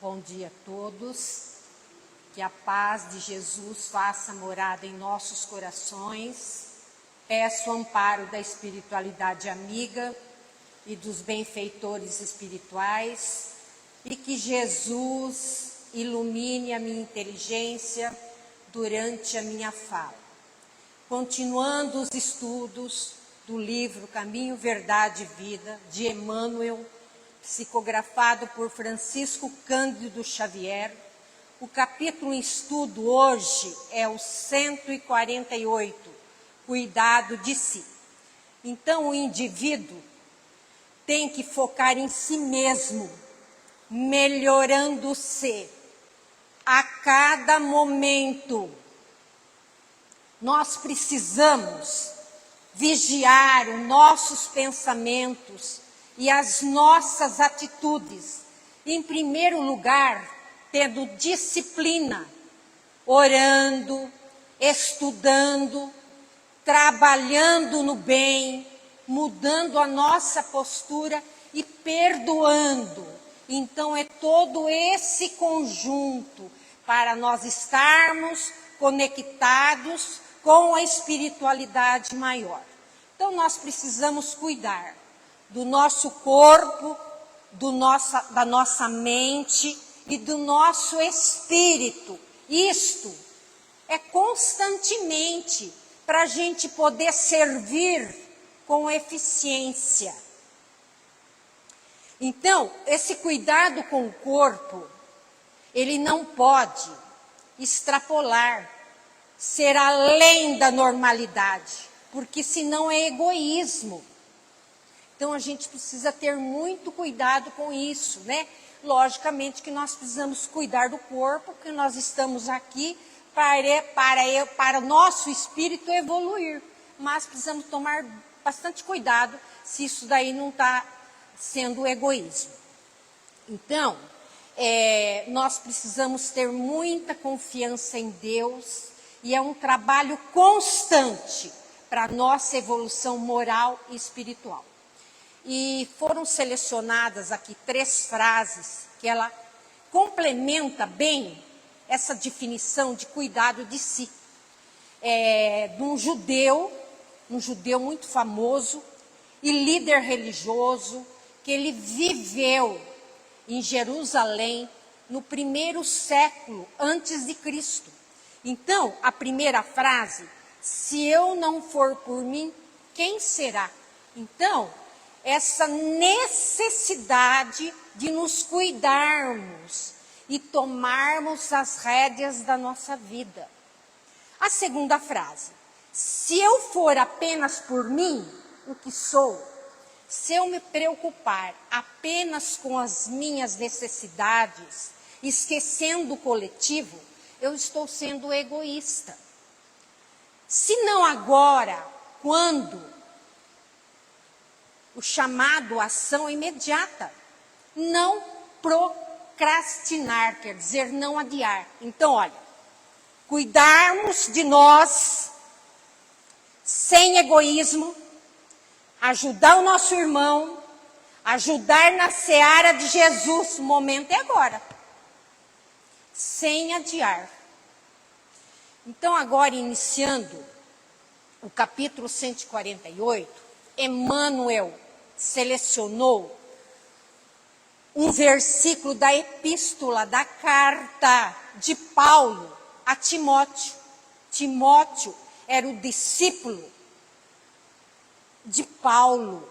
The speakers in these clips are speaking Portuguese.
Bom dia a todos, que a paz de Jesus faça morada em nossos corações. Peço o amparo da espiritualidade amiga e dos benfeitores espirituais e que Jesus ilumine a minha inteligência durante a minha fala. Continuando os estudos do livro Caminho, Verdade e Vida, de Emmanuel, psicografado por Francisco Cândido Xavier, o capítulo em estudo hoje é o 148, Cuidado de si. Então, o indivíduo tem que focar em si mesmo, melhorando-se a cada momento. Nós precisamos vigiar os nossos pensamentos e as nossas atitudes. Em primeiro lugar, tendo disciplina, orando, estudando, trabalhando no bem, mudando a nossa postura e perdoando. Então é todo esse conjunto para nós estarmos conectados com a espiritualidade maior. Então nós precisamos cuidar do nosso corpo, da nossa mente e do nosso espírito. Isto é constantemente para a gente poder servir com eficiência. Então, esse cuidado com o corpo, ele não pode extrapolar, ser além da normalidade, porque senão é egoísmo. Então, a gente precisa ter muito cuidado com isso, né? Logicamente que nós precisamos cuidar do corpo, porque nós estamos aqui para o nosso espírito evoluir. Mas precisamos tomar bastante cuidado se isso daí não está sendo egoísmo. Então, nós precisamos ter muita confiança em Deus e é um trabalho constante para a nossa evolução moral e espiritual. E foram selecionadas aqui 3 frases que ela complementa bem essa definição de cuidado de si. De um judeu muito famoso e líder religioso, que ele viveu em Jerusalém no 1º século antes de Cristo. Então, a primeira frase, se eu não for por mim, quem será? Então, essa necessidade de nos cuidarmos e tomarmos as rédeas da nossa vida. A segunda frase, se eu for apenas por mim, o que sou, se eu me preocupar apenas com as minhas necessidades, esquecendo o coletivo, eu estou sendo egoísta. Se não agora, quando? O chamado à ação imediata. Não procrastinar, quer dizer, não adiar. Então, olha, cuidarmos de nós, sem egoísmo, ajudar o nosso irmão, ajudar na seara de Jesus, o momento é agora. Sem adiar. Então, agora iniciando o capítulo 148, Emmanuel selecionou um versículo da epístola, da carta de Paulo a Timóteo. Timóteo era o discípulo de Paulo.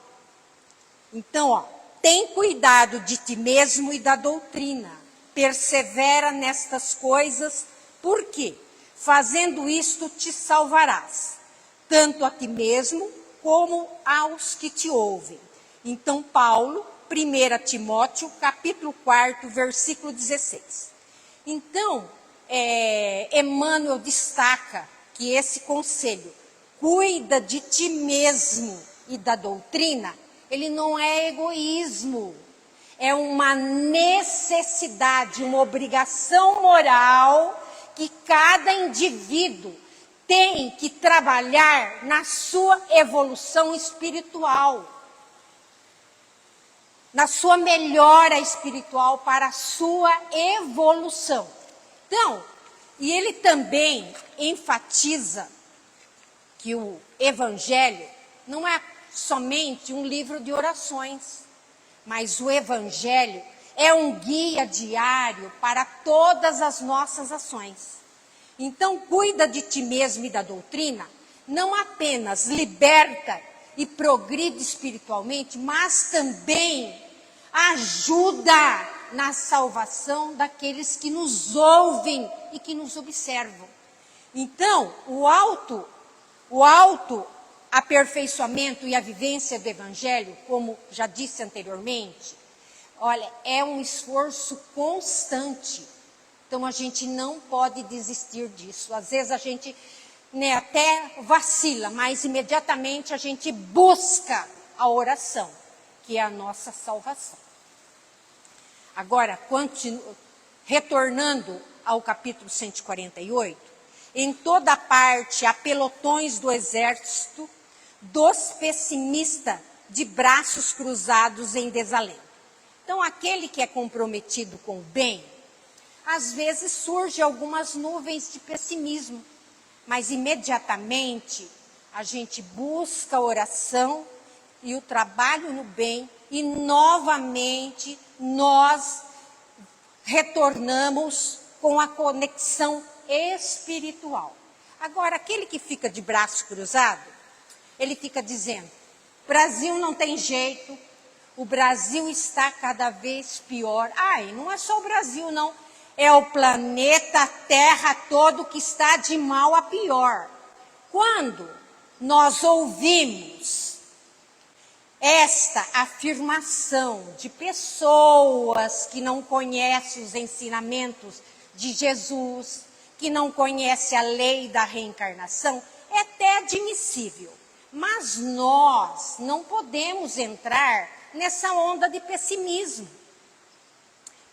Então, tem cuidado de ti mesmo e da doutrina. Persevera nestas coisas, porque fazendo isto te salvarás, tanto a ti mesmo como aos que te ouvem. Então, Paulo, 1 Timóteo, capítulo 4, versículo 16. Então, Emmanuel destaca que esse conselho, cuida de ti mesmo e da doutrina, ele não é egoísmo, é uma necessidade, uma obrigação moral que cada indivíduo tem que trabalhar na sua evolução espiritual. na sua melhora espiritual para a sua evolução. Então, e ele também enfatiza que o Evangelho não é somente um livro de orações, mas o Evangelho é um guia diário para todas as nossas ações. Então, cuida de ti mesmo e da doutrina, não apenas liberta e progride espiritualmente, mas também ajuda na salvação daqueles que nos ouvem e que nos observam. Então, o aperfeiçoamento e a vivência do Evangelho, como já disse anteriormente, olha, é um esforço constante. Então, a gente não pode desistir disso. Às vezes a gente até vacila, mas imediatamente a gente busca a oração, que é a nossa salvação. Agora, retornando ao capítulo 148, em toda parte há pelotões do exército dos pessimistas de braços cruzados em desalento. Então, aquele que é comprometido com o bem, às vezes surgem algumas nuvens de pessimismo, mas imediatamente a gente busca a oração e o trabalho no bem e novamente nós retornamos com a conexão espiritual. Agora, aquele que fica de braço cruzado, ele fica dizendo, Brasil não tem jeito, o Brasil está cada vez pior. Ai, não é só o Brasil, não. É o planeta Terra todo que está de mal a pior. Quando nós ouvimos esta afirmação de pessoas que não conhecem os ensinamentos de Jesus, que não conhecem a lei da reencarnação, é até admissível. Mas nós não podemos entrar nessa onda de pessimismo.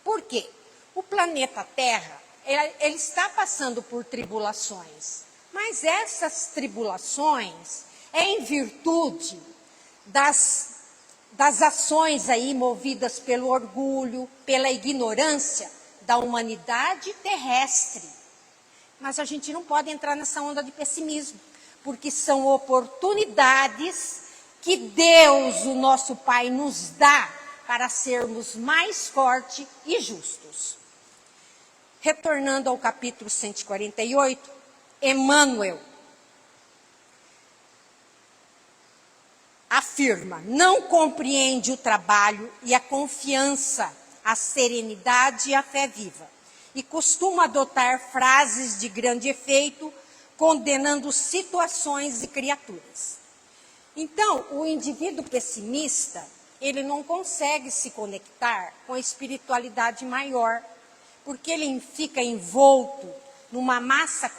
Por quê? O planeta Terra, ele está passando por tribulações, mas essas tribulações é em virtude das ações aí movidas pelo orgulho, pela ignorância da humanidade terrestre. Mas a gente não pode entrar nessa onda de pessimismo, porque são oportunidades que Deus, o nosso Pai, nos dá para sermos mais fortes e justos. Retornando ao capítulo 148, Emmanuel afirma, não compreende o trabalho e a confiança, a serenidade e a fé viva, e costuma adotar frases de grande efeito, condenando situações e criaturas. Então, o indivíduo pessimista, ele não consegue se conectar com a espiritualidade maior, porque ele fica envolto numa massa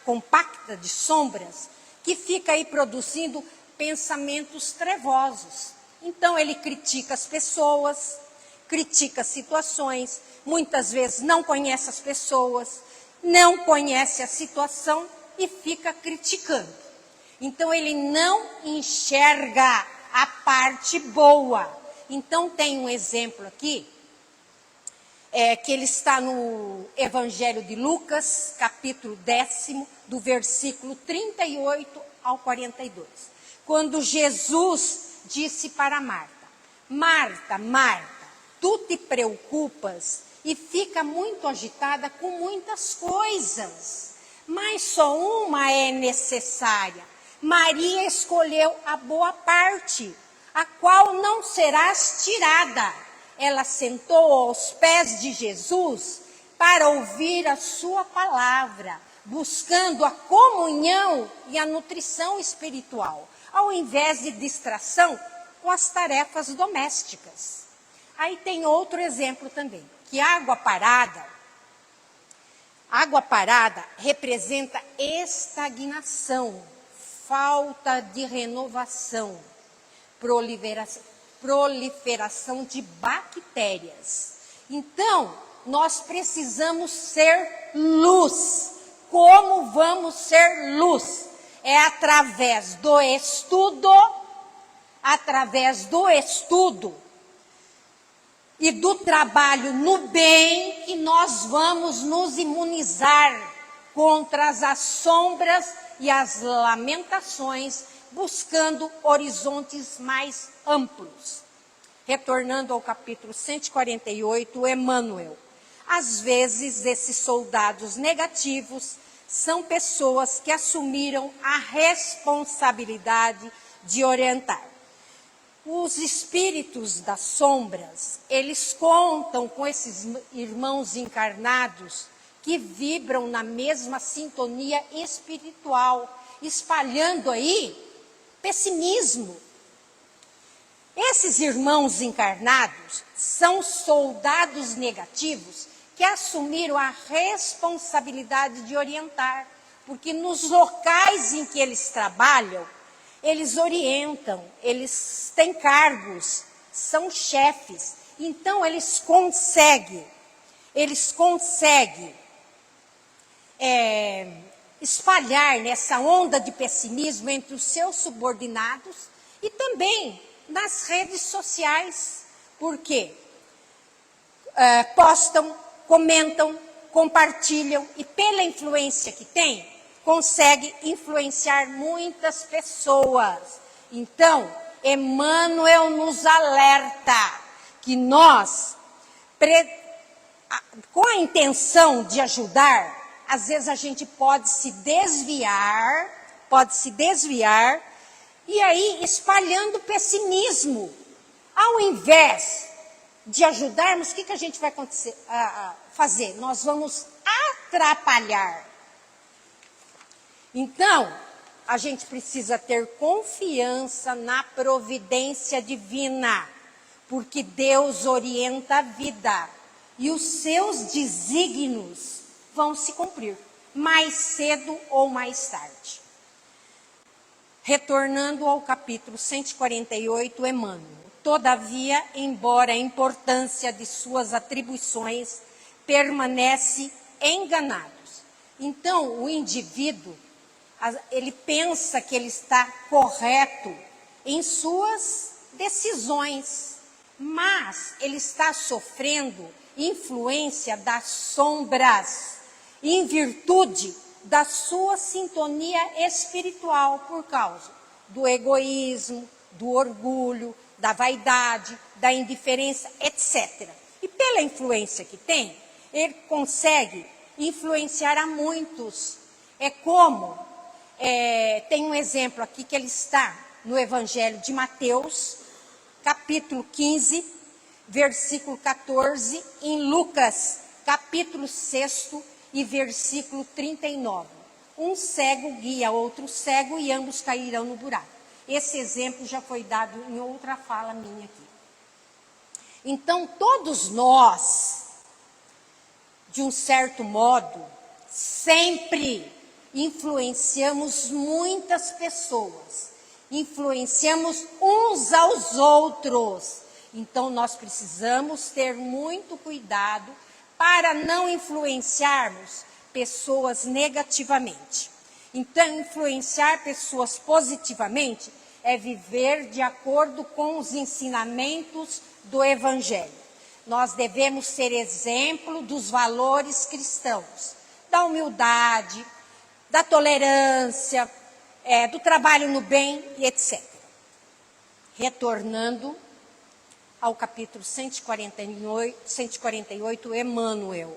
compacta de sombras, que fica aí produzindo pensamentos trevosos. Então, ele critica as pessoas, critica as situações, muitas vezes não conhece as pessoas, não conhece a situação e fica criticando. Então, ele não enxerga a parte boa. Então, tem um exemplo aqui, que ele está no Evangelho de Lucas, capítulo 10, do versículo 38 ao 42. Quando Jesus disse para Marta, Marta, Marta, tu te preocupas e fica muito agitada com muitas coisas, mas só uma é necessária. Maria escolheu a boa parte, a qual não serás tirada. Ela sentou aos pés de Jesus para ouvir a sua palavra, buscando a comunhão e a nutrição espiritual, ao invés de distração com as tarefas domésticas. Aí tem outro exemplo também, que água parada representa estagnação, falta de renovação, proliferação de bactérias. Então, nós precisamos ser luz. Como vamos ser luz? É através do estudo e do trabalho no bem que nós vamos nos imunizar contra as sombras e as lamentações, buscando horizontes mais amplos. Retornando ao capítulo 148, Emmanuel. Às vezes, esses soldados negativos são pessoas que assumiram a responsabilidade de orientar. Os espíritos das sombras, eles contam com esses irmãos encarnados que vibram na mesma sintonia espiritual, espalhando aí pessimismo. Esses irmãos encarnados são soldados negativos que assumiram a responsabilidade de orientar, porque nos locais em que eles trabalham, eles orientam, eles têm cargos, são chefes, então eles conseguem espalhar nessa onda de pessimismo entre os seus subordinados e também nas redes sociais, porque postam, comentam, compartilham e pela influência que tem, consegue influenciar muitas pessoas. Então, Emmanuel nos alerta que nós, com a intenção de ajudar, às vezes a gente pode se desviar, e aí espalhando pessimismo. Ao invés de ajudarmos, o que a gente vai fazer? Nós vamos atrapalhar. Então, a gente precisa ter confiança na providência divina, porque Deus orienta a vida e os seus desígnios vão se cumprir, mais cedo ou mais tarde. Retornando ao capítulo 148, Emmanuel. Todavia, embora a importância de suas atribuições permanece enganado. Então, o indivíduo, ele pensa que ele está correto em suas decisões, mas ele está sofrendo influência das sombras, em virtude da sua sintonia espiritual, por causa do egoísmo, do orgulho, da vaidade, da indiferença, etc. E pela influência que tem, ele consegue influenciar a muitos. É como, tem um exemplo aqui que ele está no Evangelho de Mateus, capítulo 15, versículo 14, em Lucas, capítulo 6 e versículo 39. Um cego guia outro cego e ambos cairão no buraco. Esse exemplo já foi dado em outra fala minha aqui. Então, todos nós, de um certo modo, sempre influenciamos muitas pessoas, influenciamos uns aos outros. Então, nós precisamos ter muito cuidado para não influenciarmos pessoas negativamente. Então, influenciar pessoas positivamente é viver de acordo com os ensinamentos do Evangelho. Nós devemos ser exemplo dos valores cristãos, da humildade, da tolerância, do trabalho no bem e etc. Retornando ao capítulo 148, Emmanuel.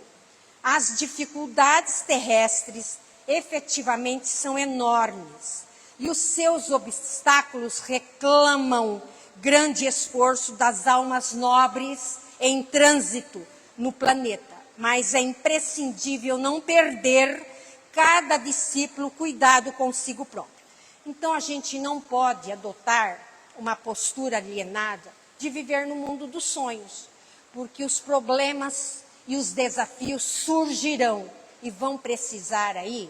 As dificuldades terrestres efetivamente são enormes e os seus obstáculos reclamam grande esforço das almas nobres em trânsito no planeta, mas é imprescindível não perder cada discípulo cuidado consigo próprio. Então a gente não pode adotar uma postura alienada de viver no mundo dos sonhos, porque os problemas e os desafios surgirão e vão precisar aí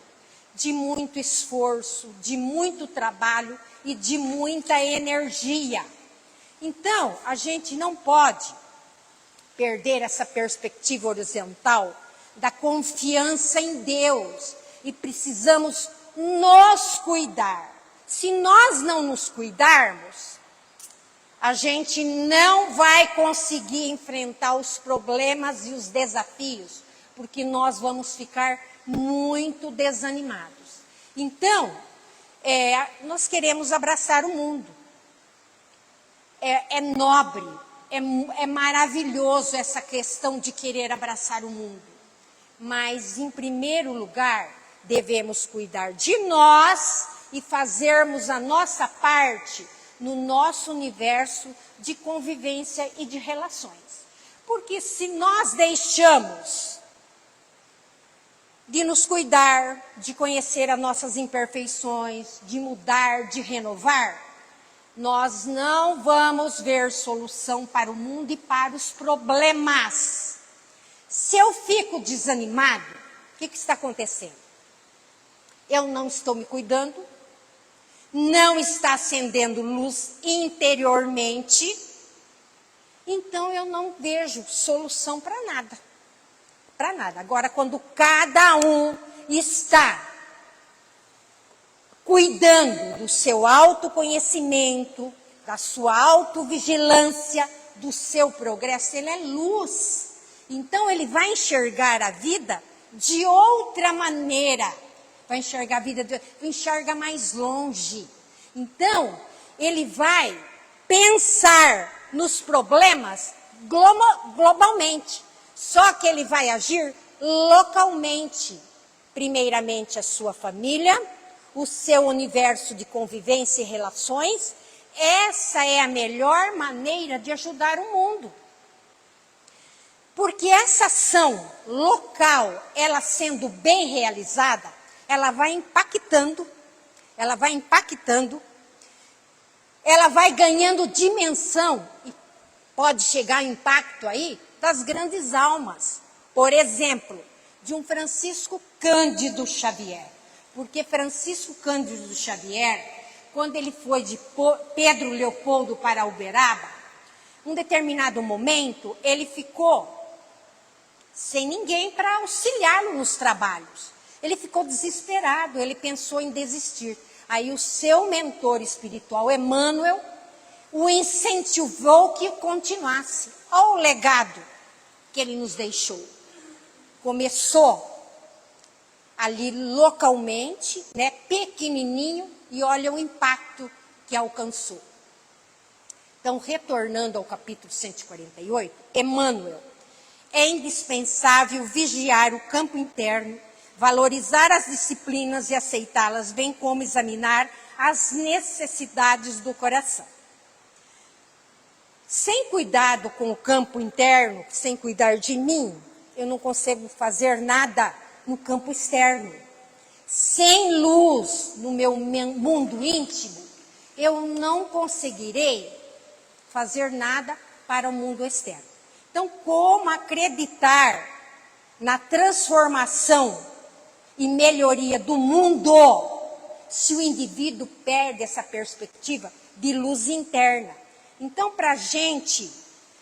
de muito esforço, de muito trabalho e de muita energia. Então, a gente não pode perder essa perspectiva horizontal da confiança em Deus e precisamos nos cuidar. Se nós não nos cuidarmos, a gente não vai conseguir enfrentar os problemas e os desafios, porque nós vamos ficar muito desanimados. Então, nós queremos abraçar o mundo. É nobre, é maravilhoso essa questão de querer abraçar o mundo. Mas, em primeiro lugar, devemos cuidar de nós e fazermos a nossa parte no nosso universo de convivência e de relações. Porque se nós deixamos de nos cuidar, de conhecer as nossas imperfeições, de mudar, de renovar, nós não vamos ver solução para o mundo e para os problemas. Se eu fico desanimado, o que está acontecendo? Eu não estou me cuidando, não está acendendo luz interiormente, então eu não vejo solução para nada. Para nada. Agora, quando cada um está cuidando do seu autoconhecimento, da sua autovigilância, do seu progresso, ele é luz. Então, ele vai enxergar a vida de outra maneira. Vai enxergar a vida, enxerga mais longe. Então, ele vai pensar nos problemas globalmente. Só que ele vai agir localmente. Primeiramente, a sua família, o seu universo de convivência e relações. Essa é a melhor maneira de ajudar o mundo. Porque essa ação local, ela sendo bem realizada, ela vai impactando, ela vai ganhando dimensão, e pode chegar a impacto aí das grandes almas. Por exemplo, de um Francisco Cândido Xavier. Porque Francisco Cândido Xavier, quando ele foi de Pedro Leopoldo para Uberaba, um determinado momento, ele ficou sem ninguém para auxiliá-lo nos trabalhos. Ele ficou desesperado, ele pensou em desistir. Aí o seu mentor espiritual, Emmanuel, o incentivou que continuasse. Olha o legado que ele nos deixou. Começou ali localmente, né, pequenininho, e olha o impacto que alcançou. Então, retornando ao capítulo 148, Emmanuel, é indispensável vigiar o campo interno, valorizar as disciplinas e aceitá-las, bem como examinar as necessidades do coração. Sem cuidado com o campo interno, sem cuidar de mim, eu não consigo fazer nada no campo externo. Sem luz no meu mundo íntimo, eu não conseguirei fazer nada para o mundo externo. Então, como acreditar na transformação e melhoria do mundo se o indivíduo perde essa perspectiva de luz interna? Então, para a gente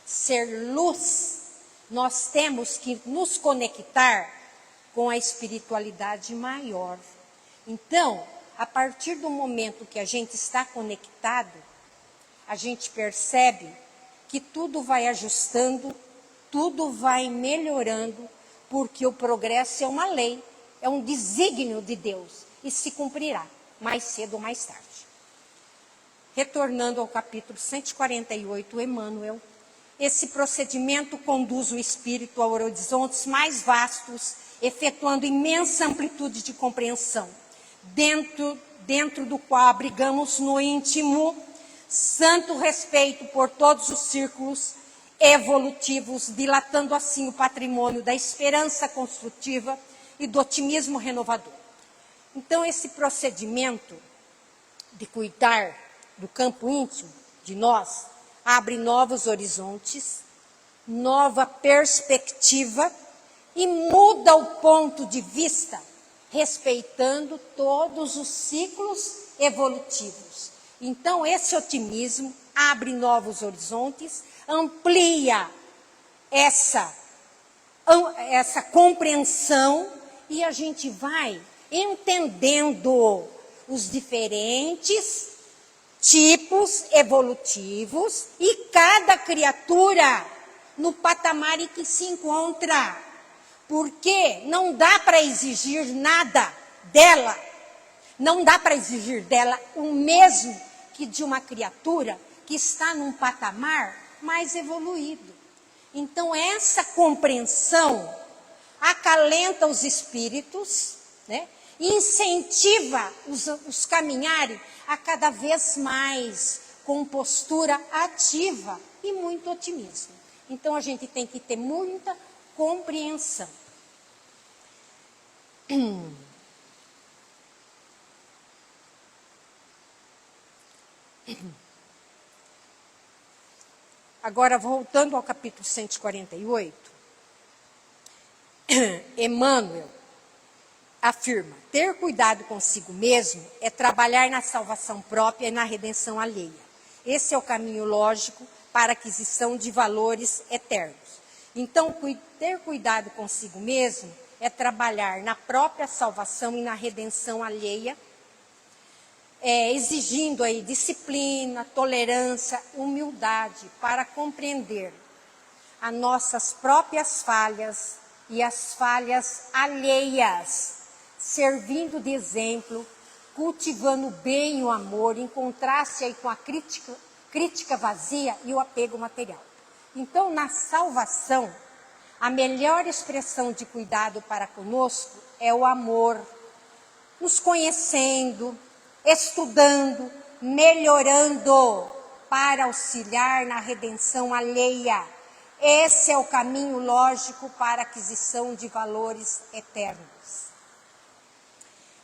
ser luz, nós temos que nos conectar com a espiritualidade maior. Então, a partir do momento que a gente está conectado, a gente percebe que tudo vai ajustando, tudo vai melhorando, porque o progresso é uma lei, é um desígnio de Deus, e se cumprirá, mais cedo ou mais tarde. Retornando ao capítulo 148, Emmanuel, esse procedimento conduz o espírito a horizontes mais vastos, efetuando imensa amplitude de compreensão, dentro do qual abrigamos no íntimo santo respeito por todos os círculos evolutivos, dilatando assim o patrimônio da esperança construtiva e do otimismo renovador. Então, esse procedimento de cuidar do campo íntimo de nós abre novos horizontes, nova perspectiva e muda o ponto de vista, respeitando todos os ciclos evolutivos. Então, esse otimismo abre novos horizontes, amplia essa compreensão e a gente vai entendendo os diferentes tipos evolutivos e cada criatura no patamar em que se encontra. Porque não dá para exigir nada dela, não dá para exigir dela o mesmo que de uma criatura que está num patamar mais evoluído. Então, essa compreensão acalenta os espíritos, né? Incentiva os caminharem a cada vez mais com postura ativa e muito otimismo. Então, a gente tem que ter muita compreensão. Agora, voltando ao capítulo 148, Emmanuel afirma: ter cuidado consigo mesmo é trabalhar na salvação própria e na redenção alheia. Esse é o caminho lógico para a aquisição de valores eternos. Então, ter cuidado consigo mesmo é trabalhar na própria salvação e na redenção alheia, exigindo aí disciplina, tolerância, humildade para compreender as nossas próprias falhas e as falhas alheias, servindo de exemplo, cultivando o bem e o amor, em contraste aí com a crítica vazia e o apego material. Então, na salvação, a melhor expressão de cuidado para conosco é o amor, nos conhecendo, estudando, melhorando, para auxiliar na redenção alheia. Esse é o caminho lógico para a aquisição de valores eternos.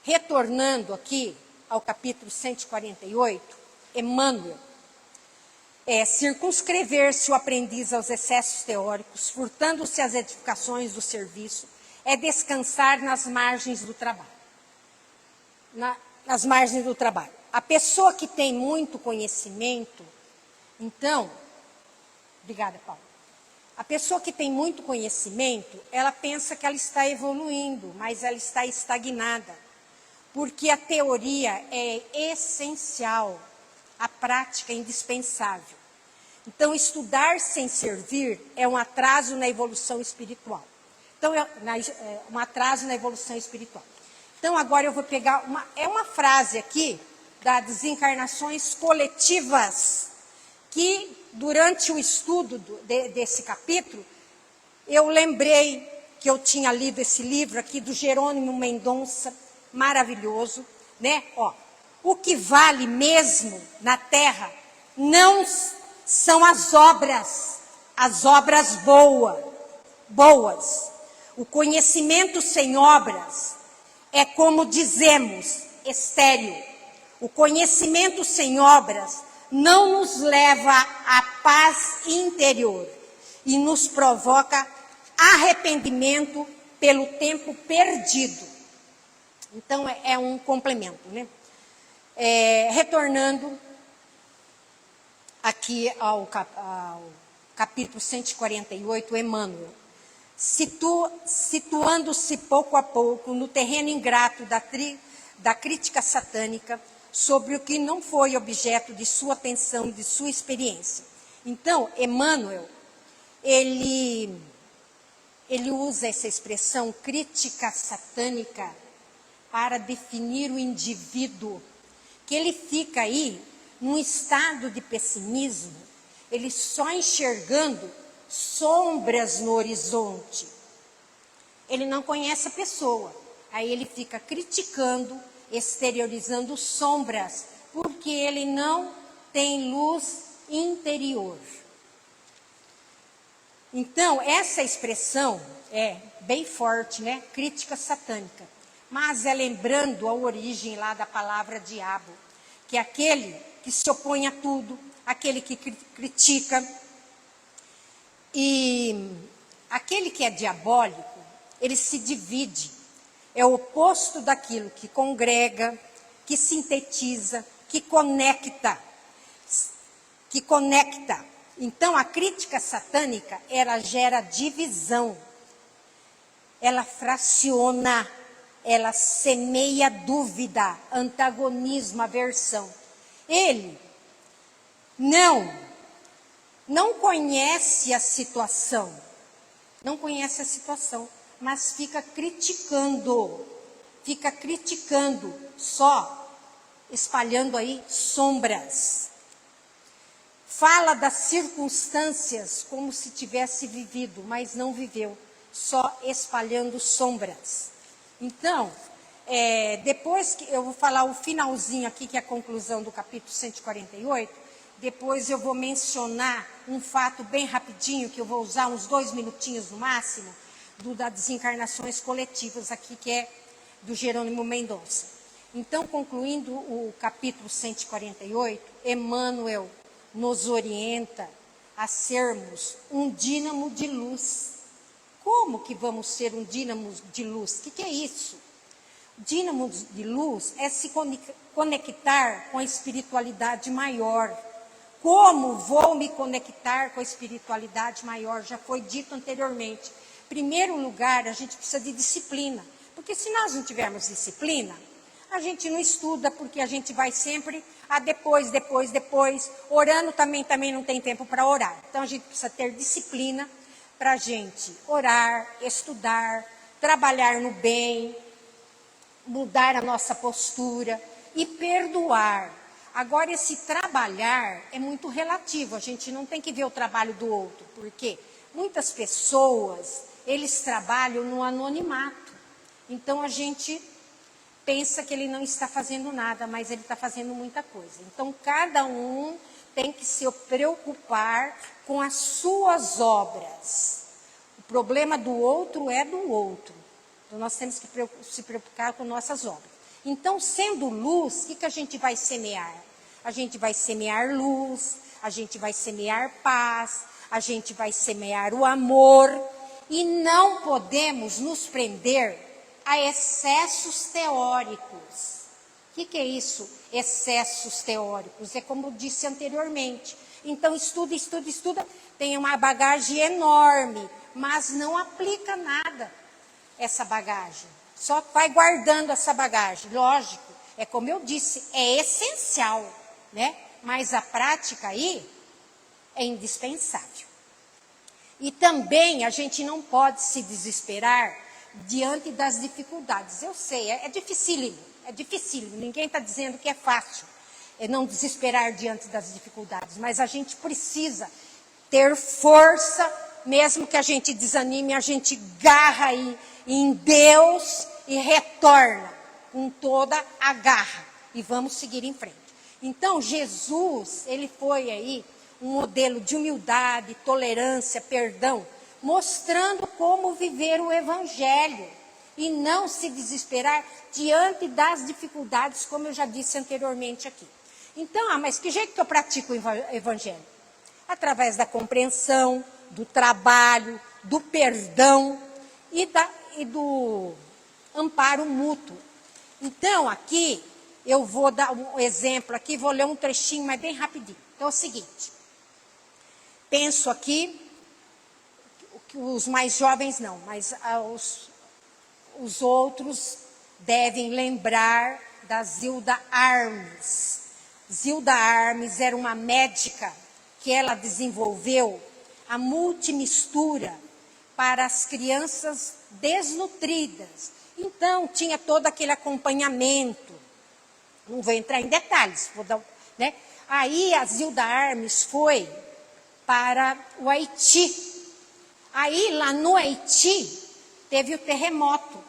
Retornando aqui ao capítulo 148, Emmanuel, circunscrever-se o aprendiz aos excessos teóricos, furtando-se às edificações do serviço, é descansar nas margens do trabalho. Nas margens do trabalho. A pessoa que tem muito conhecimento, então, obrigada, Paulo. A pessoa que tem muito conhecimento, ela pensa que ela está evoluindo, mas ela está estagnada. Porque a teoria é essencial, a prática é indispensável. Então, estudar sem servir é um atraso na evolução espiritual. Então, um atraso na evolução espiritual. Então, agora eu vou pegar uma frase aqui das desencarnações coletivas, que durante o estudo desse capítulo, eu lembrei que eu tinha lido esse livro aqui do Jerônimo Mendonça, maravilhoso, né? Ó, o que vale mesmo na Terra não são as obras boas. O conhecimento sem obras é, como dizemos, estéril. O conhecimento sem obras não nos leva à paz interior e nos provoca arrependimento pelo tempo perdido. Então, é um complemento, né? Retornando aqui ao capítulo 148, Emmanuel, situando-se pouco a pouco no terreno ingrato da crítica satânica sobre o que não foi objeto de sua atenção e de sua experiência. Então, Emmanuel, ele usa essa expressão crítica satânica para definir o indivíduo, que ele fica aí num estado de pessimismo, ele só enxergando sombras no horizonte. Ele não conhece a pessoa, aí ele fica criticando, exteriorizando sombras, porque ele não tem luz interior. Então, essa expressão é bem forte, né? Crítica satânica. Mas é lembrando a origem lá da palavra diabo, que é aquele que se opõe a tudo, aquele que critica. E aquele que é diabólico, ele se divide. É o oposto daquilo que congrega, que sintetiza, que conecta. Então, a crítica satânica, ela gera divisão. Ela fraciona, ela semeia dúvida, antagonismo, aversão. Ele não conhece a situação, mas fica criticando, só espalhando aí sombras. Fala das circunstâncias como se tivesse vivido, mas não viveu, só espalhando sombras. Então, depois que eu vou falar o finalzinho aqui, que é a conclusão do capítulo 148, depois eu vou mencionar um fato bem rapidinho, que eu vou usar uns 2 minutinhos no máximo, das desencarnações coletivas aqui, que é do Jerônimo Mendonça. Então, concluindo o capítulo 148, Emmanuel nos orienta a sermos um dínamo de luz. Como que vamos ser um dínamo de luz? O que é isso? Dínamo de luz é se conectar com a espiritualidade maior. Como vou me conectar com a espiritualidade maior? Já foi dito anteriormente. Em primeiro lugar, a gente precisa de disciplina. Porque se nós não tivermos disciplina, a gente não estuda, porque a gente vai sempre depois. Orando também não tem tempo para orar. Então, a gente precisa ter disciplina para a gente orar, estudar, trabalhar no bem, mudar a nossa postura e perdoar. Agora, esse trabalhar é muito relativo, a gente não tem que ver o trabalho do outro, porque muitas pessoas, eles trabalham no anonimato. Então, a gente pensa que ele não está fazendo nada, mas ele está fazendo muita coisa. Então, cada um tem que se preocupar com as suas obras. O problema do outro é do outro. Então, nós temos que se preocupar com nossas obras. Então, sendo luz, o que a gente vai semear? A gente vai semear luz, a gente vai semear paz, a gente vai semear o amor. E não podemos nos prender a excessos teóricos. O que é isso? Excessos teóricos. É como eu disse anteriormente. Então, estuda, tem uma bagagem enorme, mas não aplica nada essa bagagem. Só vai guardando essa bagagem. Lógico, é como eu disse, é essencial, né? Mas a prática aí é indispensável. E também a gente não pode se desesperar diante das dificuldades. Eu sei, é dificílimo, ninguém está dizendo que é fácil, não desesperar diante das dificuldades, mas a gente precisa ter força, mesmo que a gente desanime, a gente garra aí em Deus e retorna com toda a garra e vamos seguir em frente. Então, Jesus, ele foi aí um modelo de humildade, tolerância, perdão, mostrando como viver o Evangelho e não se desesperar diante das dificuldades, como eu já disse anteriormente aqui. Então, mas que jeito que eu pratico o Evangelho? Através da compreensão, do trabalho, do perdão e do amparo mútuo. Então, aqui, eu vou dar um exemplo aqui, vou ler um trechinho, mas bem rapidinho. Então, é o seguinte, penso aqui, os mais jovens não, mas os outros devem lembrar da Zilda Armes. Zilda Armes era uma médica que ela desenvolveu a multimistura para as crianças desnutridas. Então, tinha todo aquele acompanhamento. Não vou entrar em detalhes, né? Aí a Zilda Armes foi para o Haiti. Aí, lá no Haiti, teve o terremoto.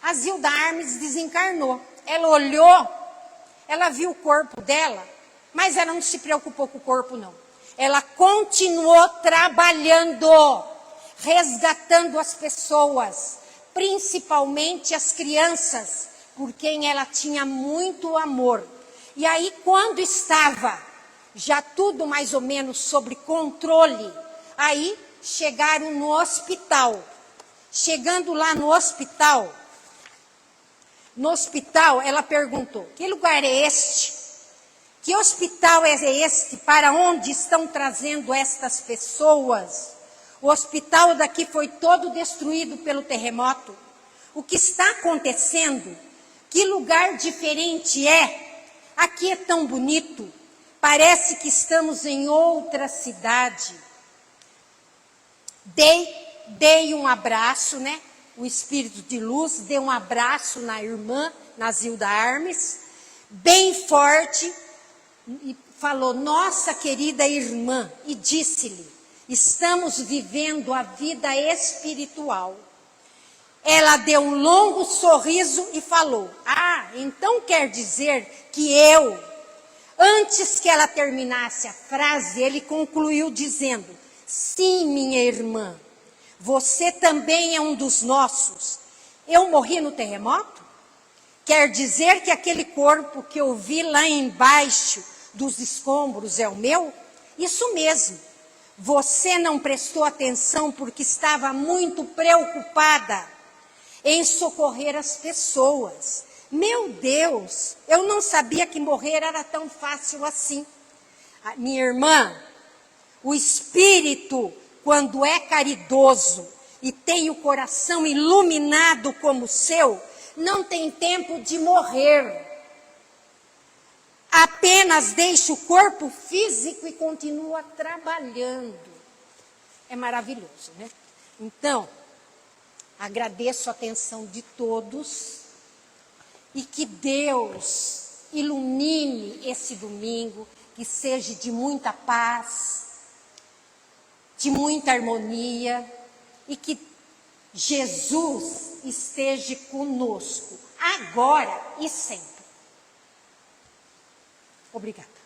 A Zilda Armes desencarnou. Ela olhou, ela viu o corpo dela, mas ela não se preocupou com o corpo, não. Ela continuou trabalhando, resgatando as pessoas, principalmente as crianças, por quem ela tinha muito amor. E aí, quando estava já tudo mais ou menos sob controle, aí chegaram no hospital. Chegando lá no hospital, ela perguntou, que lugar é este? Que hospital é este? Para onde estão trazendo estas pessoas? O hospital daqui foi todo destruído pelo terremoto. O que está acontecendo? Que lugar diferente é? Aqui é tão bonito. Parece que estamos em outra cidade. Dei um abraço, né? O espírito de luz deu um abraço na irmã, na Zilda Armes, bem forte, e falou, nossa querida irmã, e disse-lhe, estamos vivendo a vida espiritual. Ela deu um longo sorriso e falou, então quer dizer que eu... Antes que ela terminasse a frase, ele concluiu dizendo, sim, minha irmã, você também é um dos nossos. Eu morri no terremoto? Quer dizer que aquele corpo que eu vi lá embaixo dos escombros é o meu? Isso mesmo. Você não prestou atenção porque estava muito preocupada em socorrer as pessoas. Meu Deus, eu não sabia que morrer era tão fácil assim. Minha irmã, o espírito, quando é caridoso e tem o coração iluminado como o seu, não tem tempo de morrer. Apenas deixa o corpo físico e continua trabalhando. É maravilhoso, né? Então, agradeço a atenção de todos e que Deus ilumine esse domingo, que seja de muita paz, de muita harmonia e que Jesus esteja conosco, agora e sempre. Obrigada.